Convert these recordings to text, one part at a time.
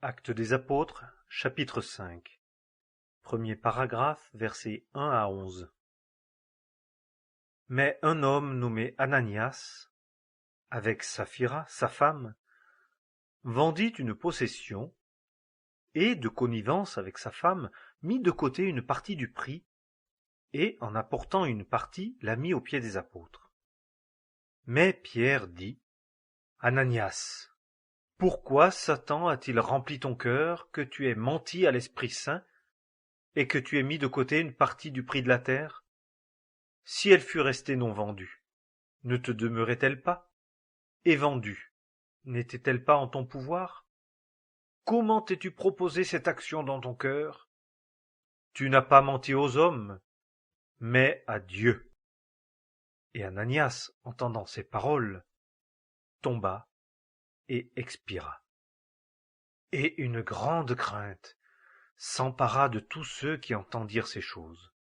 Actes des apôtres, chapitre 5. Premier paragraphe, versets 1 à 11. Mais un homme nommé Ananias, avec Saphira, sa femme, vendit une possession et, de connivence avec sa femme, mit de côté une partie du prix et, en apportant une partie, la mit aux pieds des apôtres. Mais Pierre dit, Ananias, pourquoi Satan a-t-il rempli ton cœur que tu aies menti à l'Esprit Saint et que tu aies mis de côté une partie du prix de la terre? Si elle fût restée non vendue, ne te demeurait-elle pas? Et vendue, n'était-elle pas en ton pouvoir? Comment t'es-tu proposé cette action dans ton cœur? Tu n'as pas menti aux hommes, mais à Dieu. Et Ananias, entendant ces paroles, tomba et expira. Et une grande crainte s'empara de tous ceux qui entendirent ces choses.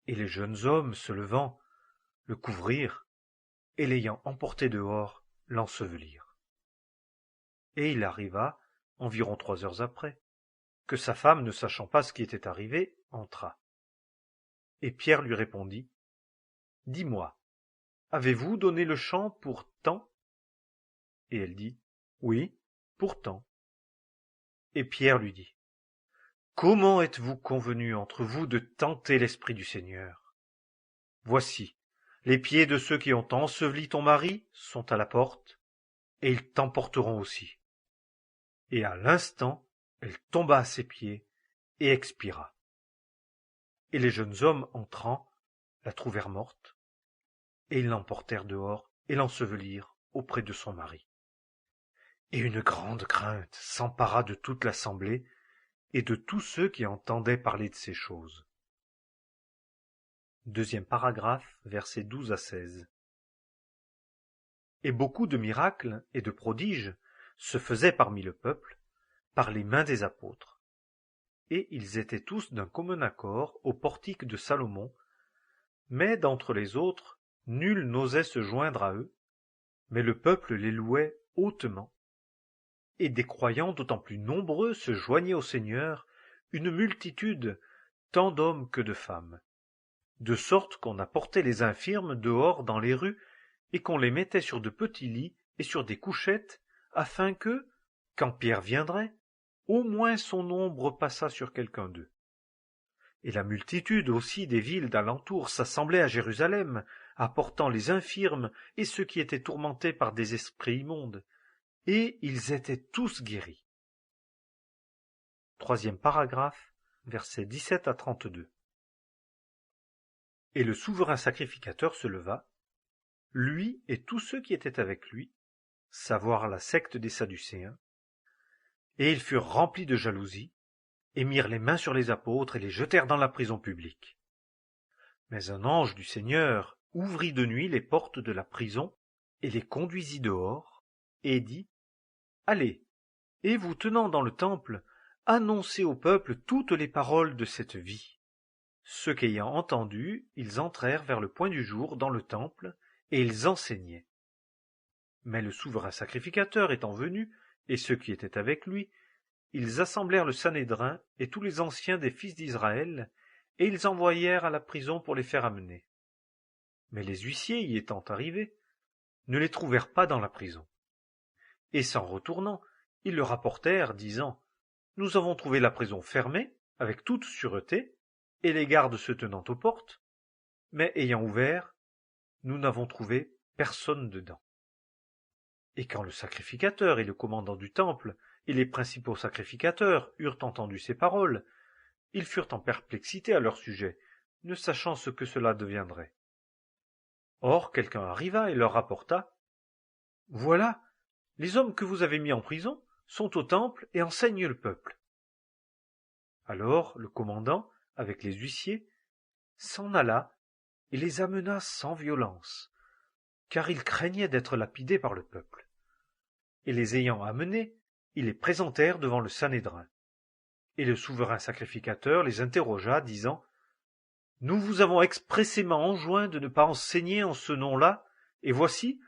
Et les jeunes hommes, se levant, le couvrirent, et l'ayant emporté dehors, l'ensevelirent. Et il arriva, environ 3 heures après, que sa femme, ne sachant pas ce qui était arrivé, entra. Et Pierre lui répondit, « Dis-moi, avez-vous donné le champ pour tant ?» Et elle dit, « Oui, pour tant. » Et Pierre lui dit, « Comment êtes-vous convenus entre vous de tenter l'Esprit du Seigneur? Voici, les pieds de ceux qui ont enseveli ton mari sont à la porte, et ils t'emporteront aussi. » Et à l'instant, elle tomba à ses pieds et expira. Et les jeunes hommes, entrant, la trouvèrent morte, et ils l'emportèrent dehors et l'ensevelirent auprès de son mari. Et une grande crainte s'empara de toute l'assemblée et de tous ceux qui entendaient parler de ces choses. Deuxième paragraphe, versets 12 à 16. Et beaucoup de miracles et de prodiges se faisaient parmi le peuple, par les mains des apôtres. Et ils étaient tous d'un commun accord au portique de Salomon, mais d'entre les autres, nul n'osait se joindre à eux, mais le peuple les louait hautement. Et des croyants d'autant plus nombreux se joignaient au Seigneur, une multitude, tant d'hommes que de femmes, de sorte qu'on apportait les infirmes dehors dans les rues et qu'on les mettait sur de petits lits et sur des couchettes, afin que, quand Pierre viendrait, au moins son ombre passât sur quelqu'un d'eux. Et la multitude aussi des villes d'alentour s'assemblait à Jérusalem, apportant les infirmes et ceux qui étaient tourmentés par des esprits immondes, et ils étaient tous guéris. Troisième paragraphe, versets 17 à 32. Et le souverain sacrificateur se leva, lui et tous ceux qui étaient avec lui, savoir la secte des Sadducéens, et ils furent remplis de jalousie, et mirent les mains sur les apôtres et les jetèrent dans la prison publique. Mais un ange du Seigneur ouvrit de nuit les portes de la prison et les conduisit dehors, et dit, « Allez, et vous tenant dans le temple, annoncez au peuple toutes les paroles de cette vie. » Ceux qu'ayant entendu, ils entrèrent vers le point du jour dans le temple, et ils enseignaient. Mais le souverain sacrificateur étant venu, et ceux qui étaient avec lui, ils assemblèrent le Sanhédrin et tous les anciens des fils d'Israël, et ils envoyèrent à la prison pour les faire amener. Mais les huissiers y étant arrivés, ne les trouvèrent pas dans la prison. Et s'en retournant, ils le rapportèrent, disant, « Nous avons trouvé la prison fermée, avec toute sûreté, et les gardes se tenant aux portes, mais ayant ouvert, nous n'avons trouvé personne dedans. » Et quand le sacrificateur et le commandant du temple et les principaux sacrificateurs eurent entendu ces paroles, ils furent en perplexité à leur sujet, ne sachant ce que cela deviendrait. Or quelqu'un arriva et leur rapporta, « Voilà, les hommes que vous avez mis en prison sont au temple et enseignent le peuple. » Alors le commandant, avec les huissiers, s'en alla et les amena sans violence, car il craignait d'être lapidé par le peuple. Et les ayant amenés, ils les présentèrent devant le Sanhédrin. Et le souverain sacrificateur les interrogea, disant, « Nous vous avons expressément enjoint de ne pas enseigner en ce nom-là, et voici,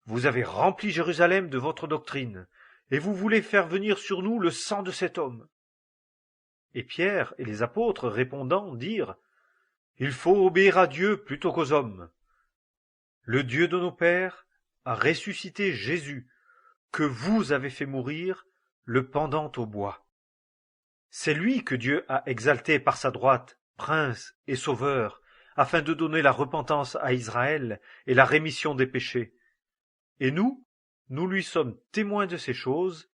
vous avez rempli Jérusalem de votre doctrine, et vous voulez faire venir sur nous le sang de cet homme. Et Pierre et les apôtres répondant dirent, il faut obéir à Dieu plutôt qu'aux hommes. Le Dieu de nos pères a ressuscité Jésus, que vous avez fait mourir, le pendant au bois. C'est lui que Dieu a exalté par sa droite, prince et sauveur, afin de donner la repentance à Israël et la rémission des péchés. Et nous lui sommes témoins de ces choses,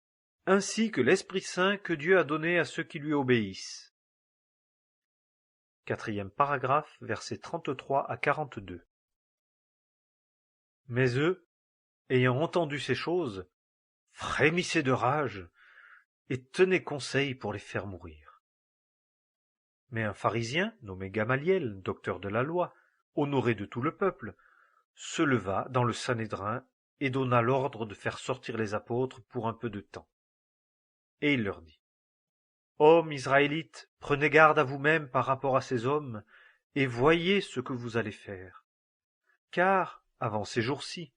ainsi que l'Esprit Saint que Dieu a donné à ceux qui lui obéissent. Quatrième paragraphe, versets 33 à 42. Mais eux, ayant entendu ces choses, frémissaient de rage et tenaient conseil pour les faire mourir. Mais un pharisien, nommé Gamaliel, docteur de la loi, honoré de tout le peuple, se leva dans le Sanhédrin et donna l'ordre de faire sortir les apôtres pour un peu de temps. Et il leur dit, hommes israélites, prenez garde à vous-mêmes par rapport à ces hommes, et voyez ce que vous allez faire. Car, avant ces jours-ci,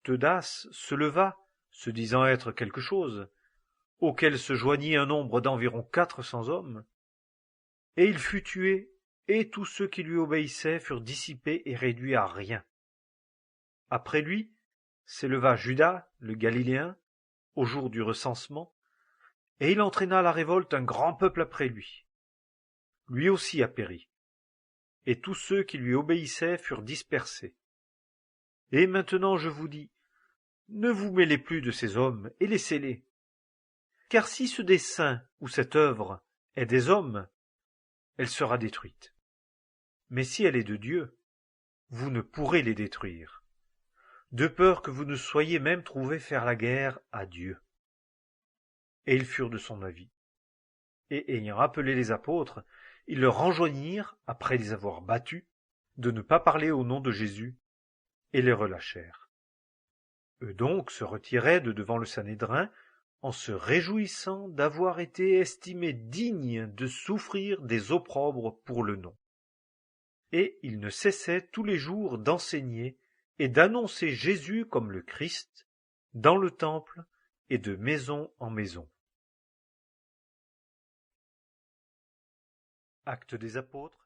Teudas se leva, se disant être quelque chose, auquel se joignit un nombre d'environ 400 hommes, et il fut tué, et tous ceux qui lui obéissaient furent dissipés et réduits à rien. Après lui, s'éleva Judas, le Galiléen, au jour du recensement, et il entraîna à la révolte un grand peuple après lui. Lui aussi a péri, et tous ceux qui lui obéissaient furent dispersés. Et maintenant je vous dis, ne vous mêlez plus de ces hommes, et laissez-les. Car si ce dessein ou cette œuvre est des hommes, elle sera détruite. Mais si elle est de Dieu, vous ne pourrez les détruire, de peur que vous ne soyez même trouvés faire la guerre à Dieu. Et ils furent de son avis. Et ayant appelé les apôtres, ils leur enjoignirent, après les avoir battus, de ne pas parler au nom de Jésus, et les relâchèrent. Eux donc se retiraient de devant le Sanhédrin, en se réjouissant d'avoir été estimés dignes de souffrir des opprobres pour le nom. Et ils ne cessaient tous les jours d'enseigner et d'annoncer Jésus comme le Christ, dans le temple et de maison en maison. Actes des apôtres,